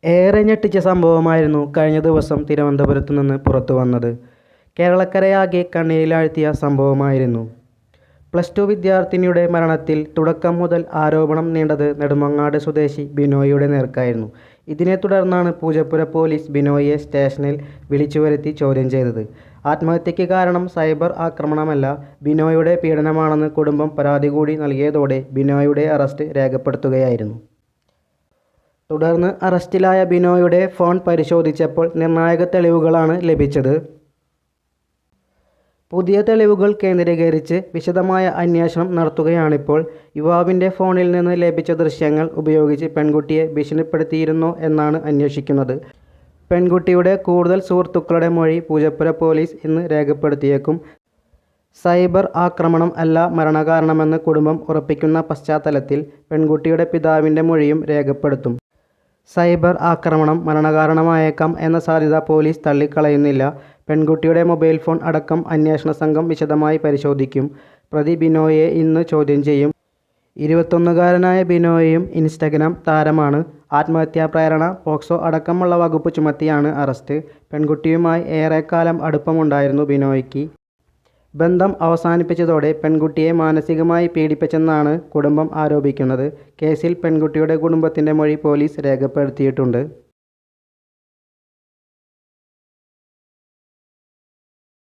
ഏറെ ഞെട്ടിച്ച സംഭവമായിരുന്നു കഴിഞ്ഞ ദിവസം തിരുവനന്തപുരത്ത് നിന്ന് പുറത്തു വന്നത്. കേരളക്കരയാകെ കണ്ണീരിലാഴ്ത്തിയ സംഭവമായിരുന്നു. +2 വിദ്യാർത്ഥിനിയുടെ മരണത്തിൽ തുടക്കം മുതൽ ആരോപണം നീണ്ടത് നെടുമങ്ങാട് സ്വദേശി ബിനോയിയുടെ നേർക്കായിരുന്നു. ഇതിനെ തുടർന്നാണ് പൂജപ്പുര പോലീസ് ബിനോയിയെ സ്റ്റേഷനിൽ വിളിച്ചുവരുത്തി ചോദ്യം ചെയ്തത്. ആത്മഹത്യയ്ക്ക് കാരണം സൈബർ ആക്രമണമല്ല, ബിനോയിയുടെ പീഡനമാണെന്ന് കുടുംബം പരാതി കൂടി നൽകിയതോടെ ബിനോയിയുടെ അറസ്റ്റ് രേഖപ്പെടുത്തുകയായിരുന്നു. തുടർന്ന് അറസ്റ്റിലായ ബിനോയിയുടെ ഫോൺ പരിശോധിച്ചപ്പോൾ നിർണായക തെളിവുകളാണ് ലഭിച്ചത്. പുതിയ തെളിവുകൾ കേന്ദ്രീകരിച്ച് വിശദമായ അന്വേഷണം നടത്തുകയാണിപ്പോൾ. യുവാവിൻ്റെ ഫോണിൽ നിന്ന് ലഭിച്ച ദൃശ്യങ്ങൾ ഉപയോഗിച്ച് പെൺകുട്ടിയെ ഭീഷണിപ്പെടുത്തിയിരുന്നോ എന്നാണ് അന്വേഷിക്കുന്നത്. പെൺകുട്ടിയുടെ കൂടുതൽ സുഹൃത്തുക്കളുടെ മൊഴി പൂജപ്പുര പോലീസ് ഇന്ന് രേഖപ്പെടുത്തിയേക്കും. സൈബർ ആക്രമണം അല്ല മരണകാരണമെന്ന് കുടുംബം ഉറപ്പിക്കുന്ന പശ്ചാത്തലത്തിൽ പെൺകുട്ടിയുടെ പിതാവിൻ്റെ മൊഴിയും രേഖപ്പെടുത്തും. സൈബർ ആക്രമണം മരണകാരണമായേക്കാം എന്ന സാധ്യത പോലീസ് തള്ളിക്കളയുന്നില്ല. പെൺകുട്ടിയുടെ മൊബൈൽ ഫോൺ അടക്കം അന്വേഷണ സംഘം വിശദമായി പരിശോധിക്കും. പ്രതി ബിനോയിയെ ഇന്ന് ചോദ്യം ചെയ്യും. 21-കാരനായ ബിനോയിയും ഇൻസ്റ്റഗ്രാം താരമാണ്. ആത്മഹത്യാ പ്രേരണ, പോക്സോ അടക്കമുള്ള വകുപ്പ് ചുമത്തിയാണ് അറസ്റ്റ്. പെൺകുട്ടിയുമായി ഏറെക്കാലം അടുപ്പമുണ്ടായിരുന്നു ബിനോയിക്ക്. ബന്ധം അവസാനിപ്പിച്ചതോടെ പെൺകുട്ടിയെ മാനസികമായി പീഡിപ്പിച്ചെന്നാണ് കുടുംബം ആരോപിക്കുന്നത്. കേസിൽ പെൺകുട്ടിയുടെ കുടുംബത്തിൻ്റെ മൊഴി പോലീസ് രേഖപ്പെടുത്തിയിട്ടുണ്ട്.